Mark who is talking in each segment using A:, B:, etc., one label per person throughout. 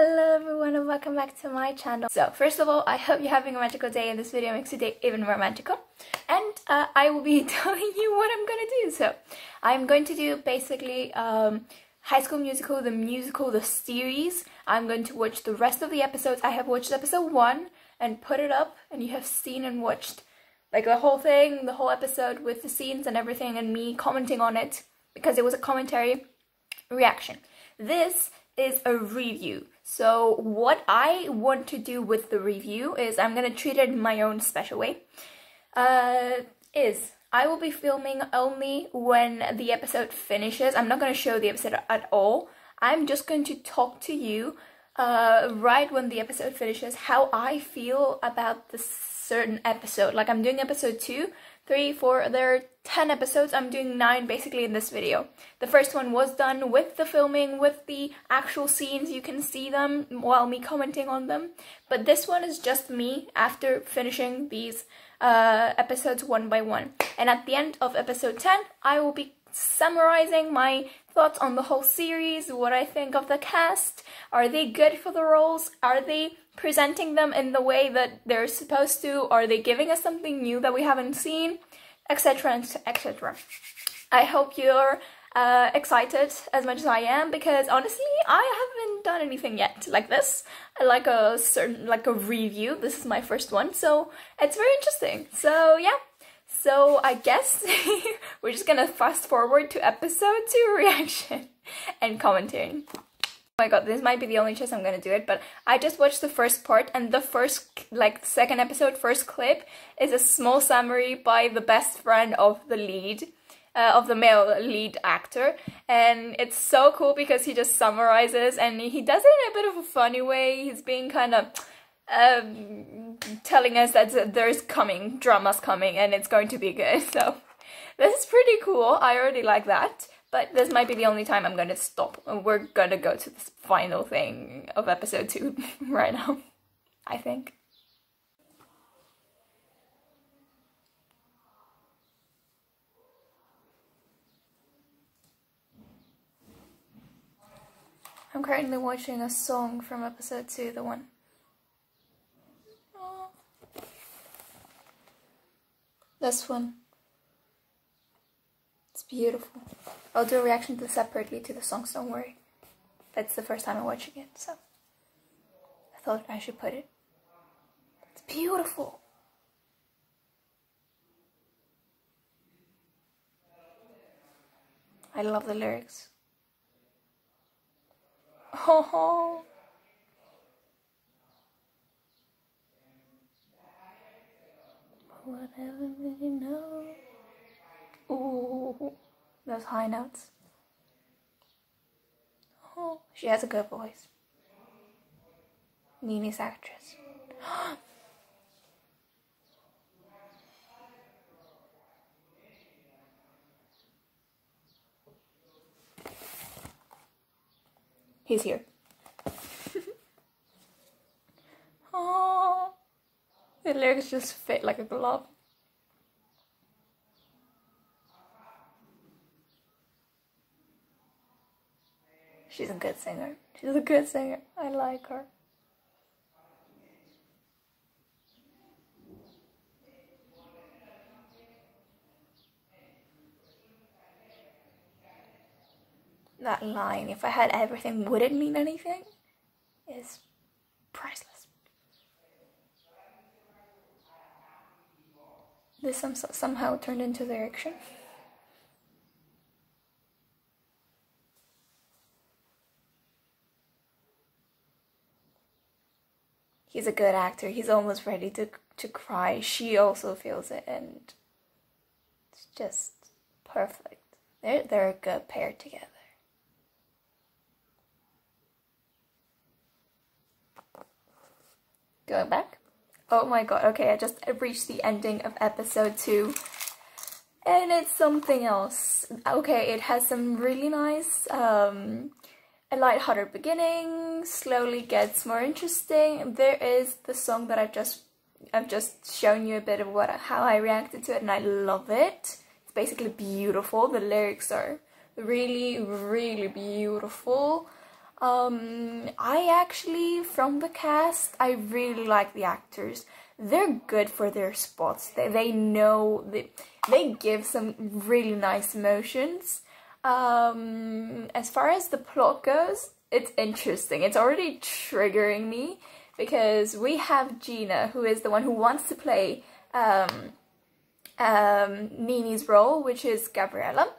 A: Hello everyone and welcome back to my channel. So first of all, I hope you're having a magical day and this video makes your day even more magical. And I will be telling you what I'm gonna do. So I'm going to do basically High School Musical, the series. I'm going to watch the rest of the episodes. I have watched episode 1 and put it up, and you have seen and watched like the whole thing, the whole episode with the scenes and everything and me commenting on it because it was a commentary reaction. This is a review. So what I want to do with the review is I'm gonna treat it in my own special way. I will be filming only when the episode finishes. I'm not gonna show the episode at all. I'm just going to talk to you right when the episode finishes how I feel about the certain episode. Like I'm doing episode 2, 3, 4, there are 10 episodes. I'm doing 9 basically in this video. The first one was done with the filming, with the actual scenes. You can see them while me commenting on them. But this one is just me after finishing these episodes one by one. And at the end of episode 10, I will be summarizing my thoughts on the whole series, what I think of the cast. Are they good for the roles? Are they presenting them in the way that they're supposed to? Are they giving us something new that we haven't seen? Etc, etc. I hope you're excited as much as I am, because honestly I haven't done anything yet like this, like a review. This is my first one, so it's very interesting. So yeah, so I guess we're just gonna fast forward to episode 2 reaction and commenting. Oh my god, this might be the only chance I'm gonna do it, but I just watched the first part, and the first, second episode, first clip is a small summary by the best friend of the lead, of the male lead actor, and it's so cool because he just summarizes, and he does it in a bit of a funny way. He's being kind of telling us that there's drama's coming, and it's going to be good, so this is pretty cool. I already like that. But this might be the only time I'm going to stop. We're going to go to this final thing of episode 2 right now, I think. I'm currently watching a song from episode 2, the one. Oh. This one. It's beautiful. I'll do a reaction separately to the songs, don't worry. That's the first time I'm watching it, so I thought I should put it. It's beautiful. I love the lyrics. Oh. Whatever we know. Ooh, those high notes. Oh, she has a good voice. Nini's actress. He's here. Oh, the lyrics just fit like a glove. She's a good singer. She's a good singer. I like her. That line, if I had everything, would it mean anything? Is priceless. This somehow turned into lyrics. He's a good actor. He's almost ready to cry. She also feels it, and it's just perfect. They're a good pair together. Going back. Oh my god. Okay, I just reached the ending of episode 2, and it's something else. Okay, it has some really nice a light-hearted beginning, slowly gets more interesting. There is the song that I've just shown you a bit of how I reacted to it, and I love it. It's basically beautiful. The lyrics are really, really beautiful. I actually, from the cast, I really like the actors. They're good for their spots. They know, they give some really nice emotions. As far as the plot goes, it's interesting. It's already triggering me because we have Gina, who is the one who wants to play Nini's role, which is Gabriella.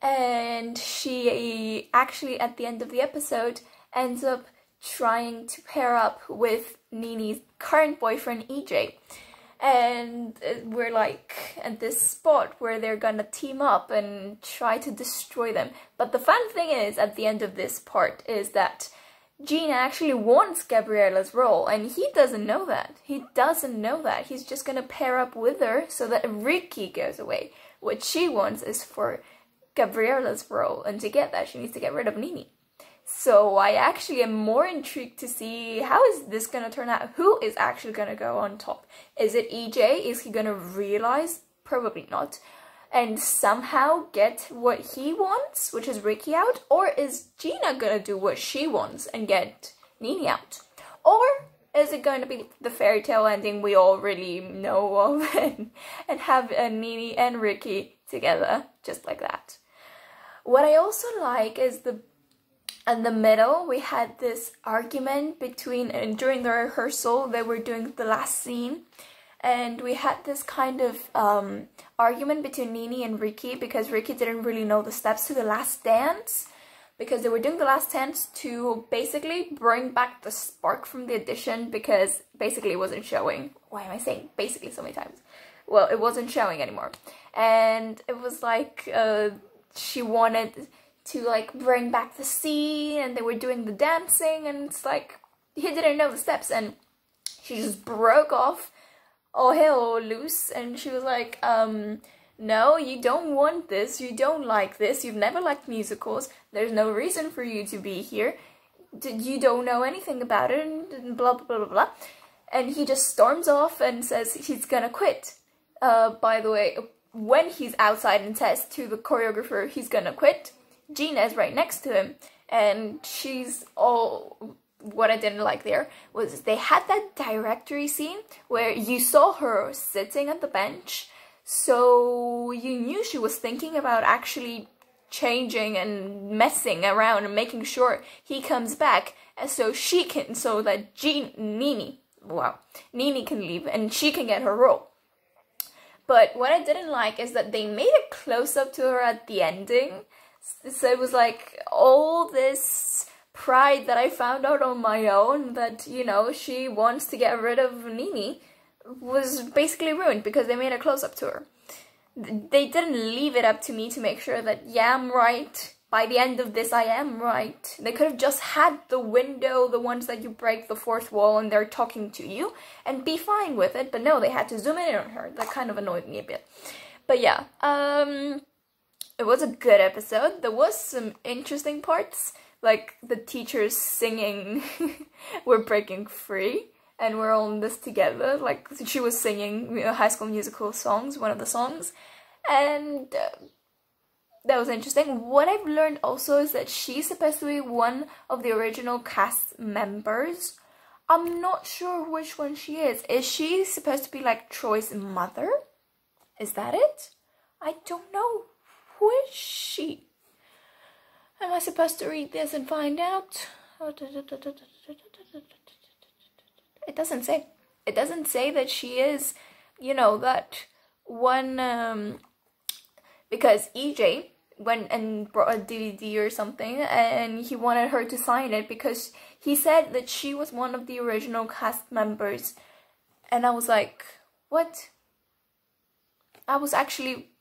A: And she actually, at the end of the episode, ends up trying to pair up with Nini's current boyfriend, EJ. And we're like at this spot where they're gonna team up and try to destroy them. But the fun thing is, at the end of this part, is that Gina actually wants Gabriella's role, and he doesn't know that. He doesn't know that. He's just gonna pair up with her so that Ricky goes away. What she wants is for Gabriella's role, and to get that, she needs to get rid of Nini. So I actually am more intrigued to see how is this gonna turn out. Who is actually gonna go on top? Is it EJ? Is he gonna realize? Probably not. And somehow get what he wants, which is Ricky, out? Or is Gina gonna do what she wants and get Nini out? Or is it going to be the fairy tale ending we all really know of and have Nini and Ricky together just like that? What I also like is in the middle, we had this argument between, and during the rehearsal, they were doing the last scene, and we had this kind of argument between Nini and Ricky, because Ricky didn't really know the steps to the last dance, because they were doing the last dance to basically bring back the spark from the audition, because basically it wasn't showing. Why am I saying basically so many times? Well, it wasn't showing anymore, and it was like she wanted to like bring back the scene, and they were doing the dancing, and it's like he didn't know the steps, and she just broke off all hell loose, and she was like, no, you don't want this, you don't like this, you've never liked musicals, there's no reason for you to be here, you don't know anything about it, and blah blah blah blah blah. And he just storms off and says he's gonna quit. By the way, when he's outside and says to the choreographer he's gonna quit, Gina is right next to him, and she's all... What I didn't like there was they had that directory scene where you saw her sitting at the bench, so you knew she was thinking about actually changing and messing around and making sure he comes back, and so that Nini can leave and she can get her role. But what I didn't like is that they made a close-up to her at the ending. So it was like all this pride that I found out on my own, that, you know, she wants to get rid of Nini, was basically ruined because they made a close-up to her. They didn't leave it up to me to make sure that, yeah, I'm right. By the end of this, I am right. They could have just had the window, the ones that you break the fourth wall and they're talking to you, and be fine with it. But no, they had to zoom in on her. That kind of annoyed me a bit. But yeah, it was a good episode. There was some interesting parts, like the teachers singing "We're Breaking Free" and we're all in this together. Like, she was singing, you know, High School Musical songs, one of the songs, and that was interesting. What I've learned also is that she's supposed to be one of the original cast members. I'm not sure which one she is. Is she supposed to be like Troy's mother? Is that it? I don't know. Who is she? Am I supposed to read this and find out? It doesn't say. It doesn't say that she is, you know, that one, because EJ went and brought a DVD or something, and he wanted her to sign it because he said that she was one of the original cast members. And I was like, what? I was actually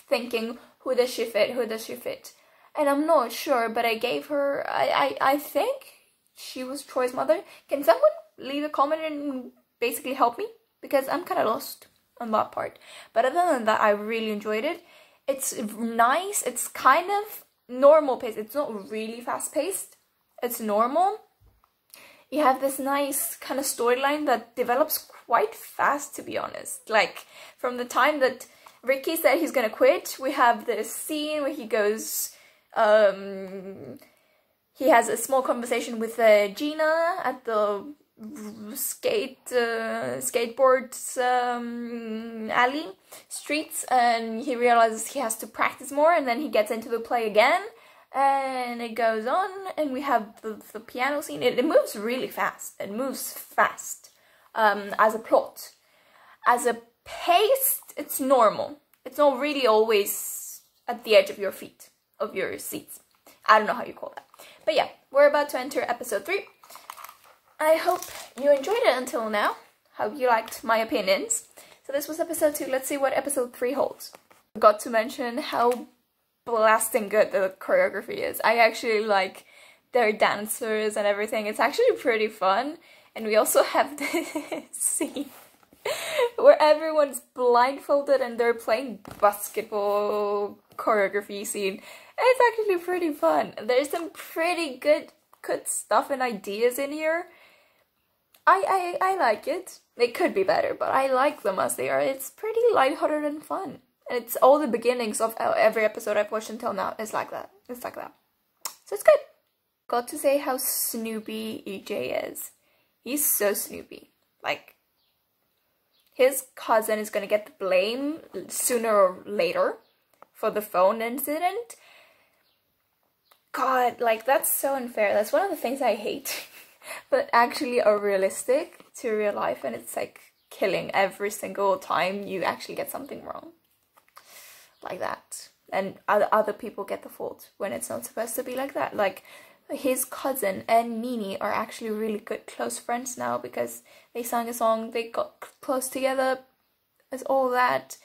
A: thinking, who does she fit? Who does she fit? And I'm not sure, but I gave her, I think she was Troy's mother. Can someone leave a comment and basically help me? Because I'm kind of lost on that part. But other than that, I really enjoyed it. It's nice. It's kind of normal pace. It's not really fast paced. It's normal. You have this nice kind of storyline that develops quite fast, to be honest. Like, from the time that Ricky said he's gonna quit, we have this scene where he goes... he has a small conversation with Gina at the skateboard alley streets, and he realizes he has to practice more, and then he gets into the play again, and it goes on, and we have the piano scene. It moves really fast. It moves fast as a plot. As a pace, it's normal. It's not really always at the edge of your feet, of your seats. I don't know how you call that. But yeah, we're about to enter episode 3. I hope you enjoyed it until now. Hope you liked my opinions. So this was episode 2. Let's see what episode 3 holds. Forgot to mention how blasting good the choreography is. I actually like their dancers and everything. It's actually pretty fun. And we also have this scene where everyone's blindfolded and they're playing basketball choreography scene. It's actually pretty fun. There's some pretty good stuff and ideas in here. I like it. It could be better, but I like them as they are. It's pretty lighthearted and fun. And it's all the beginnings of every episode I've watched until now. It's like that. It's like that. So it's good. Got to say how Snoopy EJ is. He's so Snoopy. Like, his cousin is gonna get the blame sooner or later for the phone incident. God, like, that's so unfair. That's one of the things I hate. But actually are realistic to real life, and it's like killing every single time you actually get something wrong. Like that. And other people get the fault when it's not supposed to be like that. Like, his cousin and Nini are actually really good close friends now because they sang a song, they got close together, as all that.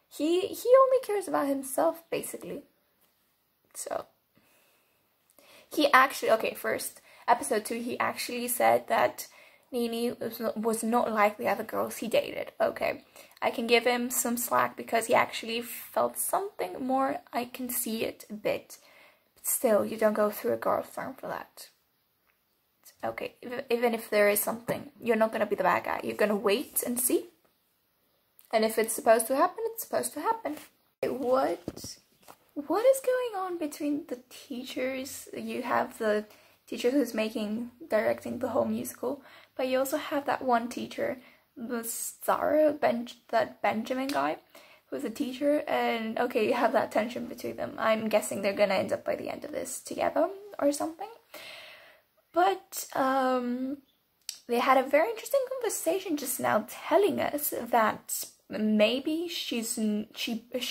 A: He only cares about himself, basically. So he actually, okay, first episode 2, he actually said that Nini was not like the other girls he dated. Okay, I can give him some slack because he actually felt something more. I can see it a bit. But still, you don't go through a girl farm for that. Okay, even if there is something, you're not gonna be the bad guy. You're gonna wait and see. And if it's supposed to happen, it's supposed to happen. What is going on between the teachers? You have the teacher who's directing the whole musical, but you also have that one teacher, the that Benjamin guy, who's a teacher, and okay, you have that tension between them. I'm guessing they're gonna end up by the end of this together or something. But they had a very interesting conversation just now, telling us that maybe she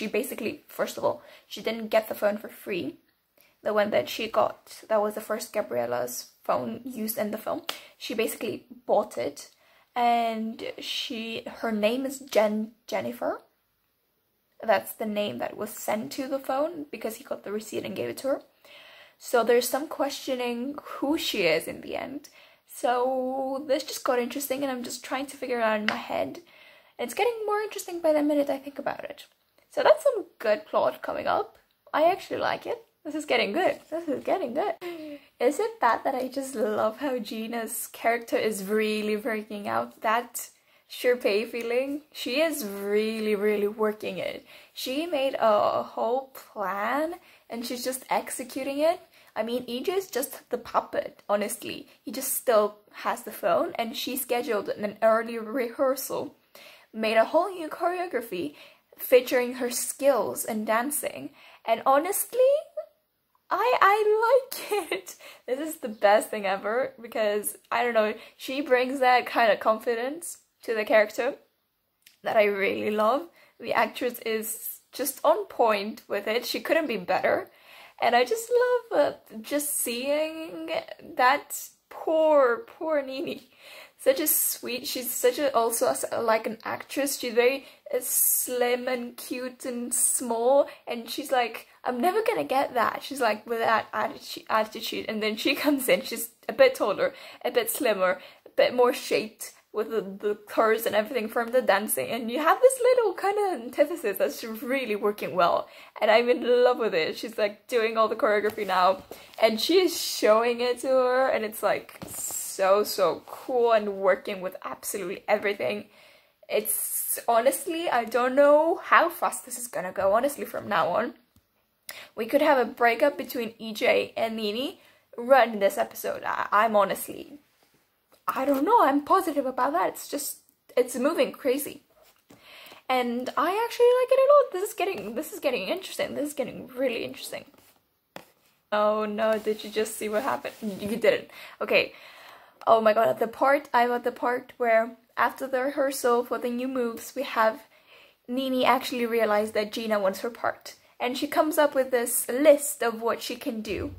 A: basically, first of all, she didn't get the phone for free. The one that she got, that was the first Gabriella's phone used in the film. She basically bought it, and her name is Jennifer. That's the name that was sent to the phone because he got the receipt and gave it to her. So there's some questioning who she is in the end. So this just got interesting, and I'm just trying to figure it out in my head. And it's getting more interesting by the minute I think about it. So that's some good plot coming up. I actually like it. This is getting good. This is getting good. Is it that I just love how Gina's character is really working out that Sharpay feeling? She is really, really working it. She made a whole plan and she's just executing it. I mean, EJ is just the puppet, honestly. He just still has the phone, and she scheduled an early rehearsal, made a whole new choreography featuring her skills in dancing, and honestly, I like it. This is the best thing ever because, I don't know, she brings that kind of confidence to the character that I really love. The actress is just on point with it. She couldn't be better. And I just love just seeing that poor Nini. Such a sweet, she's such a, also like an actress. She's very slim and cute and small, and she's like, I'm never gonna get that. She's like, with that attitude, and then she comes in, she's a bit taller, a bit slimmer, a bit more shaped with the curves and everything from the dancing, and you have this little kind of antithesis that's really working well, and I'm in love with it. She's like doing all the choreography now, and she is showing it to her, and it's like so cool and working with absolutely everything. It's honestly, I don't know how fast this is gonna go, honestly, from now on. We could have a breakup between EJ and Nini run this episode. I'm honestly, I don't know, I'm positive about that. It's just, it's moving crazy. And I actually like it a lot. This is getting interesting. This is getting really interesting. Oh no, did you just see what happened? You didn't. Okay. Oh my god, I got the part where after the rehearsal for the new moves, we have Nini actually realize that Gina wants her part. And she comes up with this list of what she can do.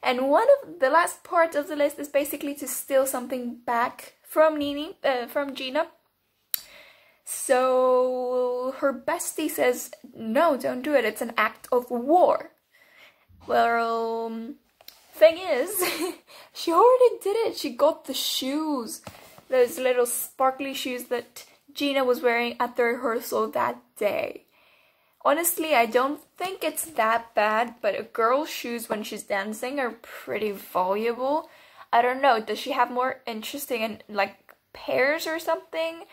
A: And one of the last part of the list is basically to steal something back from from Gina. So her bestie says, no, don't do it. It's an act of war. Well, thing is, she already did it. She got the shoes. Those little sparkly shoes that Gina was wearing at the rehearsal that day. Honestly, I don't think it's that bad, but a girl's shoes when she's dancing are pretty valuable. I don't know, does she have more interesting and like pairs or something?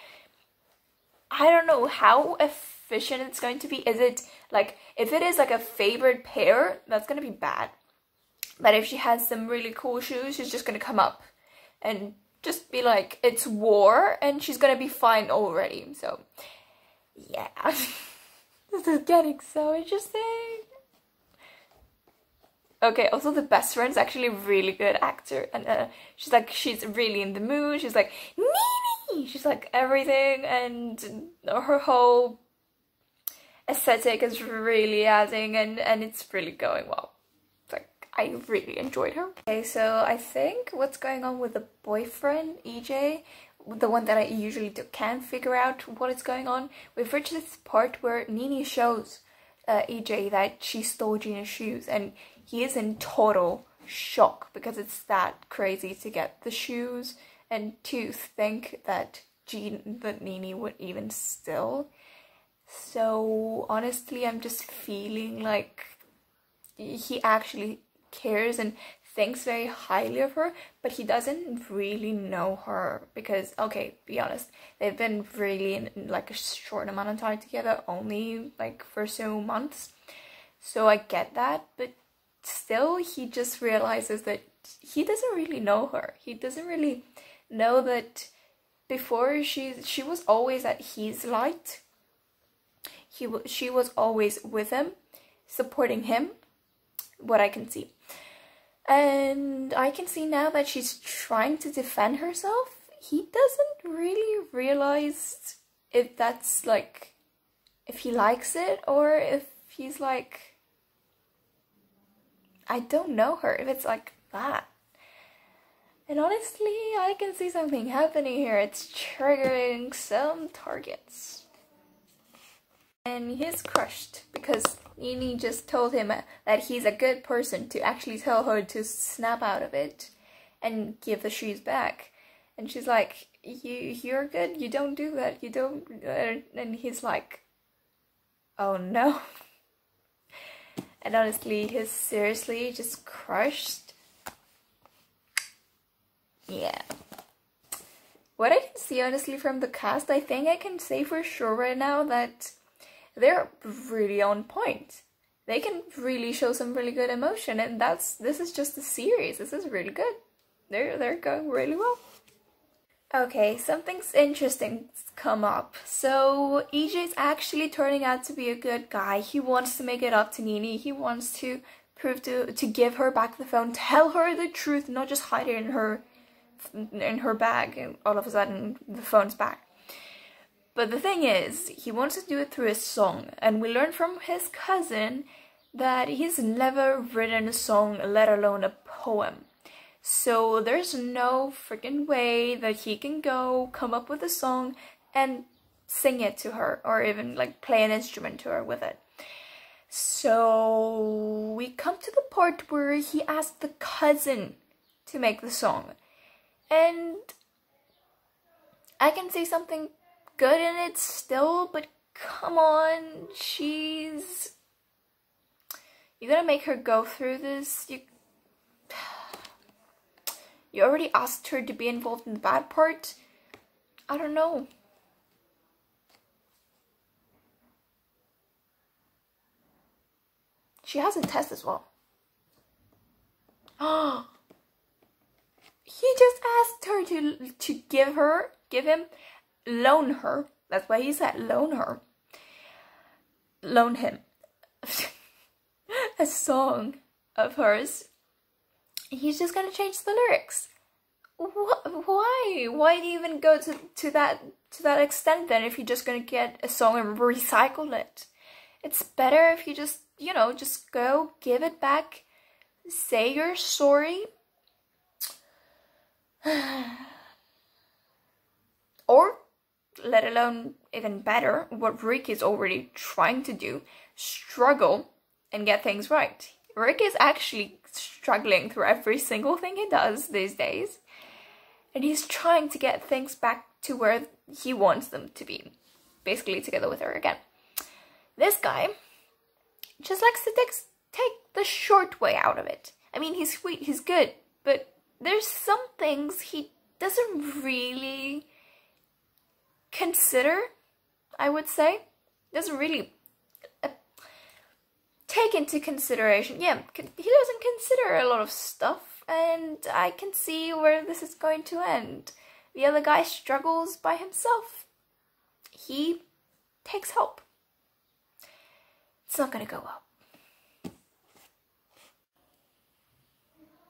A: I don't know how efficient it's going to be. Is it like, if it is like a favorite pair, that's gonna be bad. But if she has some really cool shoes, she's just gonna come up and just be like, it's war, and she's gonna be fine already. So, yeah. This is getting so interesting. Okay, also the best friend's actually a really good actor, and she's really in the mood. She's like, Nini! She's like everything, and her whole aesthetic is really adding, and it's really going well. Like, I really enjoyed her. Okay, so I think what's going on with the boyfriend, EJ, the one that I usually can't figure out what is going on. We've reached this part where Nini shows EJ that she stole Gina's shoes, and he is in total shock because it's that crazy to get the shoes and to think that Nini would even steal. So honestly, I'm just feeling like he actually cares and thinks very highly of her, but he doesn't really know her because, okay, be honest, they've been really in like a short amount of time together, only like for so months. So I get that, but still he just realizes that he doesn't really know her. He doesn't really know that before she was always at his light. She was always with him, supporting him, what I can see. And I can see now that she's trying to defend herself. He doesn't really realize if that's like, if he likes it or if he's like, I don't know her, if it's like that. And honestly, I can see something happening here. It's triggering some targets. And he's crushed because Nini just told him that he's a good person to actually tell her to snap out of it and give the shoes back. And she's like, you're good, you don't do that, you don't... And he's like, oh no. And honestly, he's seriously just crushed. Yeah. What I can see honestly from the cast, I think I can say for sure right now that they're really on point. They can really show some really good emotion, and this is just a series. This is really good. They're going really well. Okay, something's interesting's come up. So EJ's actually turning out to be a good guy. He wants to make it up to Nini. He wants to prove to give her back the phone, tell her the truth, not just hide it in her bag, and all of a sudden the phone's back. But the thing is, he wants to do it through a song, and we learn from his cousin that he's never written a song, let alone a poem. So there's no freaking way that he can come up with a song and sing it to her, or even like play an instrument to her with it. So we come to the part where he asked the cousin to make the song, and I can see something good in it still, but come on, you're gonna make her go through this. You already asked her to be involved in the bad part. I don't know. She has a test as well. He just asked her to loan her. That's what he said, loan him a song of hers. He's just gonna change the lyrics. Why? Why do you even go to that extent then if you're just gonna get a song and recycle it? It's better if you just, you know, just go, give it back, say you're sorry. Or, let alone, even better, what Rick is already trying to do, struggle and get things right. Rick is actually struggling through every single thing he does these days. And he's trying to get things back to where he wants them to be. Basically together with her again. This guy just likes to take the short way out of it. I mean, he's sweet, he's good, but there's some things he doesn't really consider, I would say. Doesn't really take into consideration. Yeah, he doesn't consider a lot of stuff, and I can see where this is going to end. The other guy struggles by himself. He takes help. It's not gonna go well.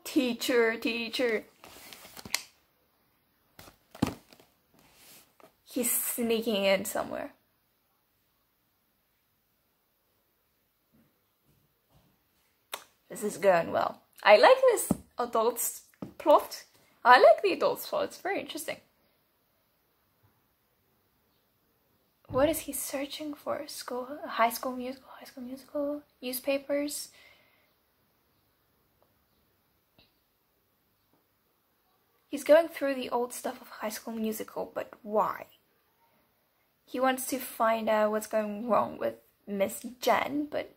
A: Teacher. He's sneaking in somewhere. This is going well. I like this adults plot. I like the adults plot. It's very interesting. What is he searching for? High School Musical, newspapers. He's going through the old stuff of High School Musical, but why? He wants to find out what's going wrong with Miss Jen, but...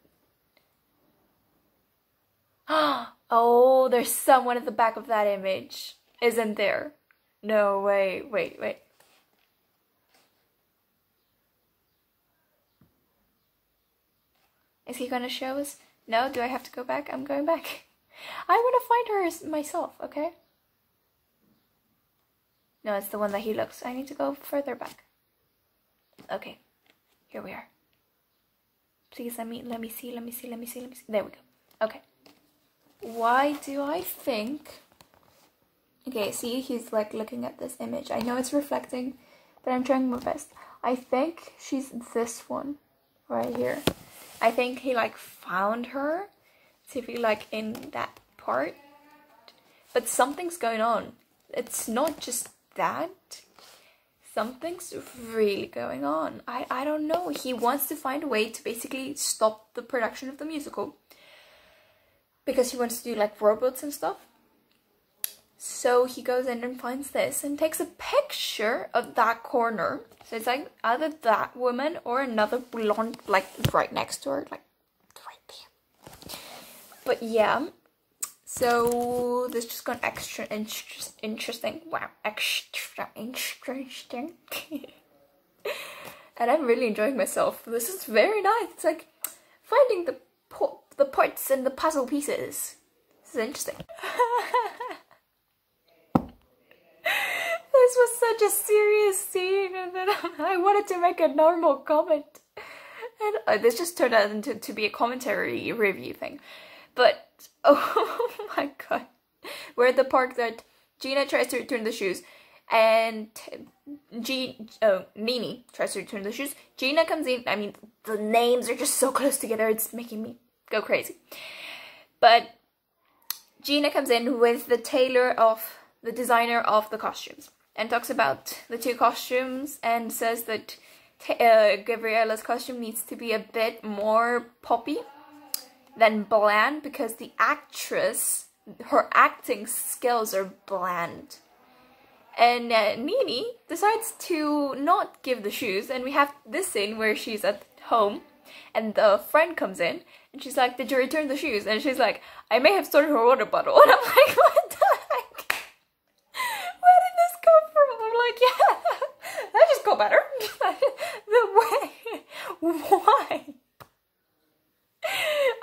A: Oh, there's someone at the back of that image, isn't there? No, wait. Is he gonna show us? No, do I have to go back? I'm going back. I want to find her myself, okay? No, it's the one that he looks. I need to go further back. Okay, here we are. Please let me see. There we go. Okay. Why do I think... Okay, see, he's like looking at this image. I know it's reflecting, but I'm trying my best. I think she's this one right here. I think he like found her to be like in that part. But something's going on. It's not just that. Something's really going on. I don't know. He wants to find a way to basically stop the production of the musical. Because he wants to do like robots and stuff. So he goes in and finds this and takes a picture of that corner. So it's like either that woman or another blonde, like right next to her, like right there. But yeah, so this just got extra interesting. Wow, extra interesting. And I'm really enjoying myself. This is very nice. It's like finding the parts and the puzzle pieces. This is interesting. This was such a serious scene, and then I wanted to make a normal comment, and this just turned out into to be a commentary review thing. But oh my god, we're at the park that Gina tries to return the shoes, and Nini tries to return the shoes. Gina comes in. I mean, the names are just so close together; it's making me go crazy. But Gina comes in with the designer of the costumes. And talks about the two costumes and says that Gabriella's costume needs to be a bit more poppy than bland because the actress, her acting skills are bland. And Nini decides to not give the shoes, and we have this scene where she's at home and the friend comes in and she's like, "Did you return the shoes?" And she's like, "I may have stolen her water bottle." And I'm like, what the heck? Where did this come from? I'm like, yeah, that just got better. The way, why?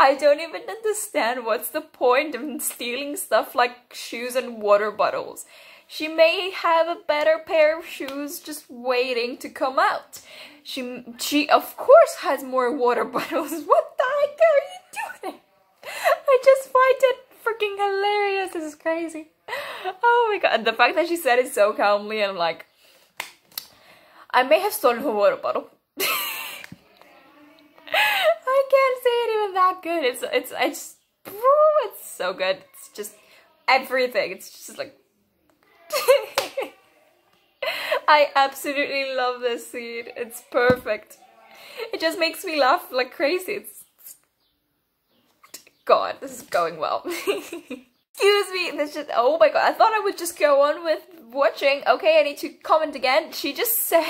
A: I don't even understand what's the point of stealing stuff like shoes and water bottles. She may have a better pair of shoes just waiting to come out. She of course has more water bottles. What the heck are you doing? I just find it freaking hilarious. This is crazy. Oh my god. The fact that she said it so calmly, and I'm like, I may have stolen her water bottle. I can't say it even that good. It's so good. It's just everything. It's just like I absolutely love this scene. It's perfect. It just makes me laugh like crazy. God, this is going well. Excuse me, this just, oh my god, I thought I would just go on with watching. Okay, I need to comment again. She just said,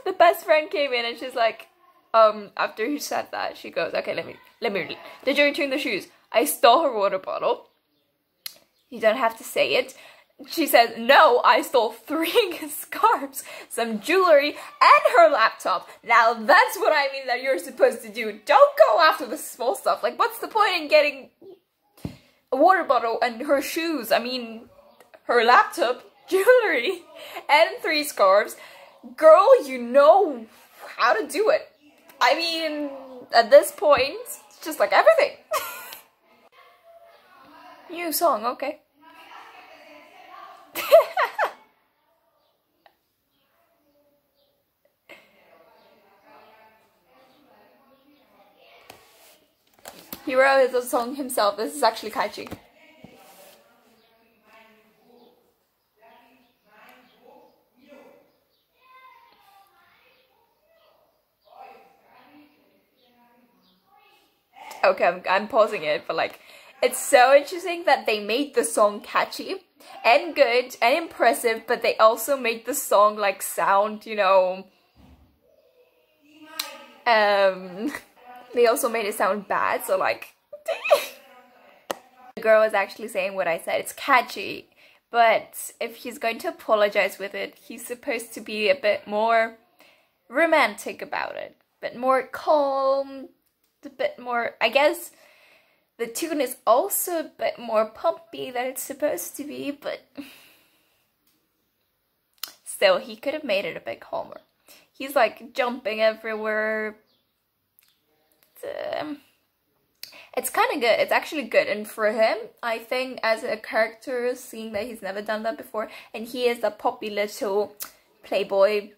A: the best friend came in and she's like, after he said that, she goes, okay, let me, did you return the shoes? I stole her water bottle. You don't have to say it. She says, no, I stole 3 scarves, some jewelry, and her laptop. Now that's what I mean that you're supposed to do. Don't go after the small stuff. Like, what's the point in getting a water bottle and her shoes? I mean, her laptop, jewelry, and 3 scarves. Girl, you know how to do it. I mean, at this point, it's just like everything. New song, okay. He wrote the song himself. This is actually catchy. Okay, I'm pausing it, but like, it's so interesting that they made the song catchy and good and impressive, but they also made the song like sound, you know, they also made it sound bad, so like, the girl was actually saying what I said. It's catchy, but if he's going to apologize with it, he's supposed to be a bit more romantic about it, a bit more calm, a bit more, I guess the tune is also a bit more pumpy than it's supposed to be, but still, he could have made it a bit calmer. He's like jumping everywhere. It's kind of good. It's actually good, and for him, I think as a character, seeing that he's never done that before, and he is a poppy little playboy,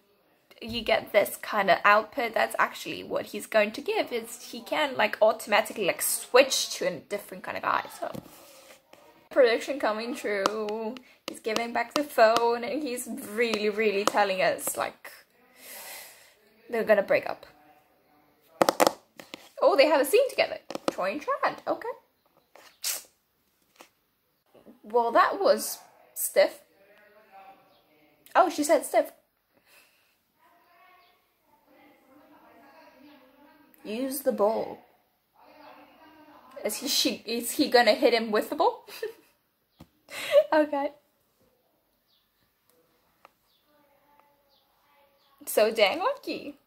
A: you get this kind of output. That's actually what he's going to give. Is he can like automatically like switch to a different kind of guy. So prediction coming true. He's giving back the phone, and he's really telling us like they're gonna break up. Oh, they have a scene together. Troy and Chad. Okay. Well, that was stiff. Oh, she said stiff. Use the ball. Is he gonna hit him with the ball? Okay. So dang lucky.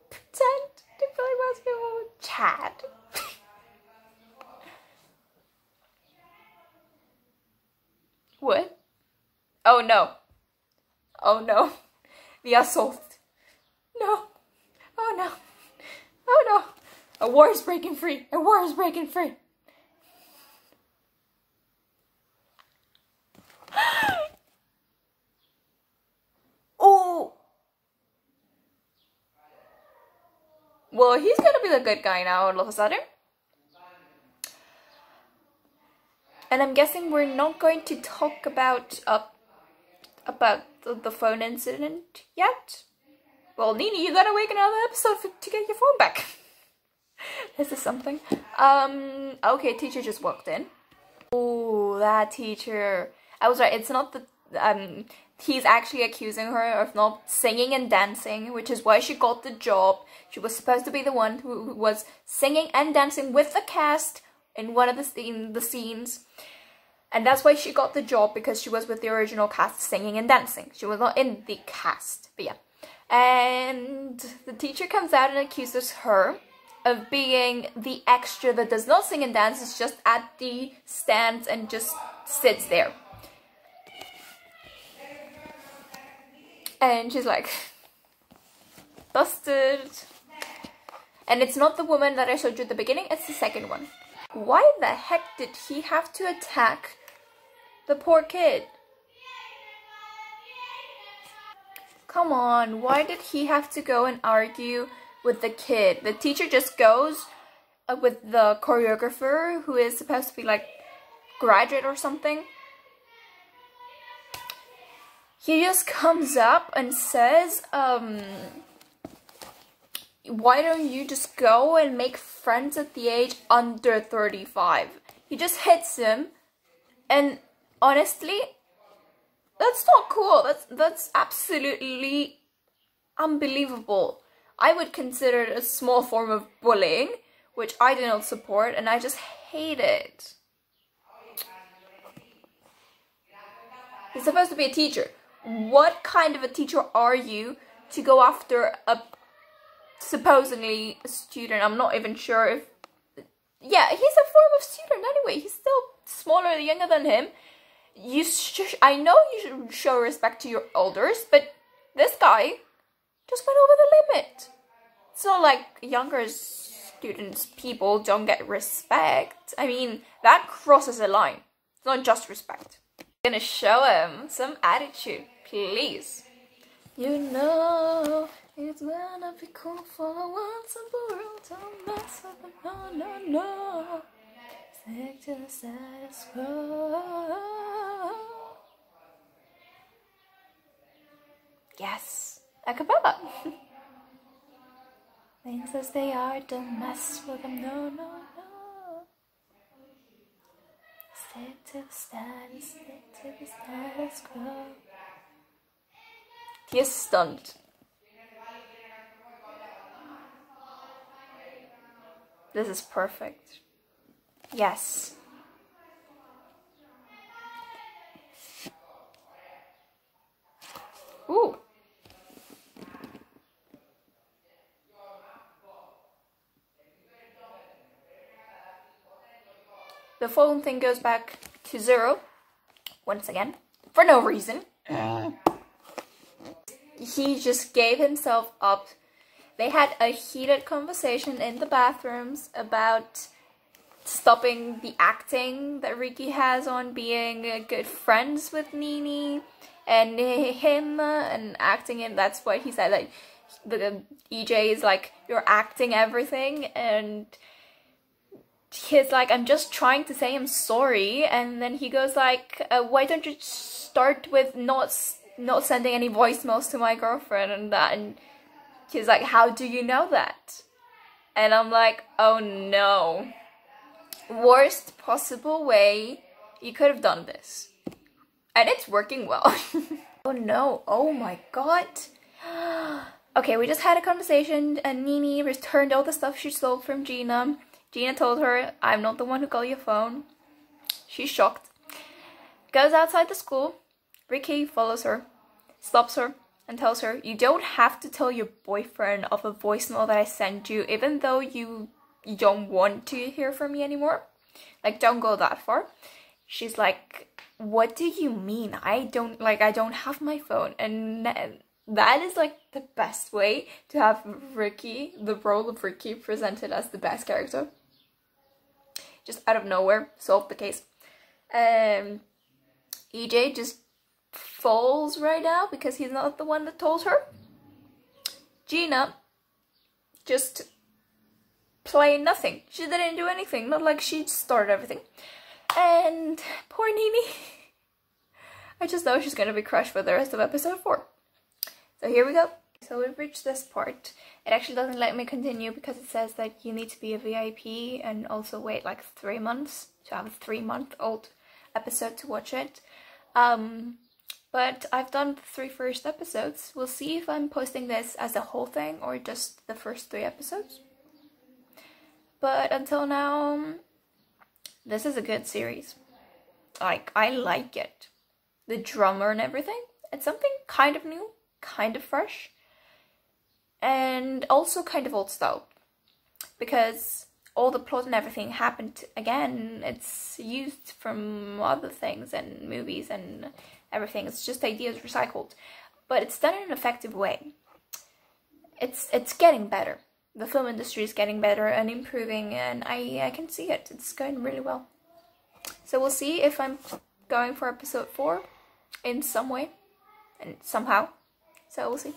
A: Pretend to play basketball with Chad. What? Oh no. Oh no. The assault. No. Oh no. Oh no. A war is breaking free. A war is breaking free. Oh. Well, he's gonna be the good guy now all of a sudden. And I'm guessing we're not going to talk about the phone incident yet. Well, Nini, you gotta wait another episode to get your phone back. This is something. Okay, teacher just walked in. Oh, that teacher. I was right, it's not the, he's actually accusing her of not singing and dancing, which is why she got the job. She was supposed to be the one who was singing and dancing with the cast in one of the scenes. And that's why she got the job, because she was with the original cast singing and dancing. She was not in the cast, but yeah. And the teacher comes out and accuses her of being the extra that does not sing and dance, is just at the stands and just sits there. And she's like, busted. And it's not the woman that I showed you at the beginning, it's the second one. Why the heck did he have to attack the poor kid? Come on, why did he have to go and argue with the kid? The teacher just goes with the choreographer, who is supposed to be like graduate or something. He just comes up and says, why don't you just go and make friends at the age under 35? He just hits him, and honestly, that's not cool. That's absolutely unbelievable. I would consider it a small form of bullying, which I do not support, and I just hate it. He's supposed to be a teacher. What kind of a teacher are you to go after a supposedly a student? I'm not even sure if... Yeah, he's a form of student anyway. He's still smaller, younger than him. I know you should show respect to your elders, but this guy just went over the limit. It's not like younger students, people don't get respect. I mean, that crosses a line. It's not just respect. I'm gonna show him some attitude, please. You know, it's gonna be cool for once a world, don't mess with them, no, no, no. Stick to the status quo. Yes, a cappella. Things as they are, don't mess with them, no, no, no. Stick to the status quo. He is stunned. This is perfect. Yes. Ooh. The phone thing goes back to 0 once again for no reason. He just gave himself up. They had a heated conversation in the bathrooms about stopping the acting that Ricky has on being good friends with Nini and him and acting it. That's what he said, like the EJ is like, you're acting everything, and he's like, I'm just trying to say I'm sorry. And then he goes like, why don't you start with not sending any voicemails to my girlfriend and that. And he's like, how do you know that? And I'm like, oh no. Worst possible way you could have done this. And it's working well. Oh no, oh my god. Okay, we just had a conversation and Nini returned all the stuff she stole from Gina. Gina told her, I'm not the one who got your phone. She's shocked. Goes outside the school. Ricky follows her, stops her, and tells her, you don't have to tell your boyfriend of a voicemail that I sent you, even though you don't want to hear from me anymore. Like, don't go that far. She's like, what do you mean? I don't have my phone. And that is like the best way to have Ricky, the role of Ricky, presented as the best character. Just out of nowhere, solved the case. EJ just falls right now because he's not the one that told her. Gina just playing nothing. She didn't do anything, not like she started everything. And poor Nini. I just know she's gonna be crushed for the rest of episode 4. So here we go. So we've reached this part. It actually doesn't let me continue because it says that you need to be a VIP and also wait like 3 months to have a 3-month-old episode to watch it. But I've done the 3 first episodes. We'll see if I'm posting this as a whole thing or just the first 3 episodes. But until now, this is a good series. Like, I like it. The drummer and everything. It's something kind of new, kind of fresh, and also kind of old style. Because all the plot and everything happened again. It's used from other things and movies and everything. It's just ideas recycled. But it's done in an effective way. It's getting better. The film industry is getting better and improving, and I can see it. It's going really well. So we'll see if I'm going for episode 4 in some way and somehow. So we'll see.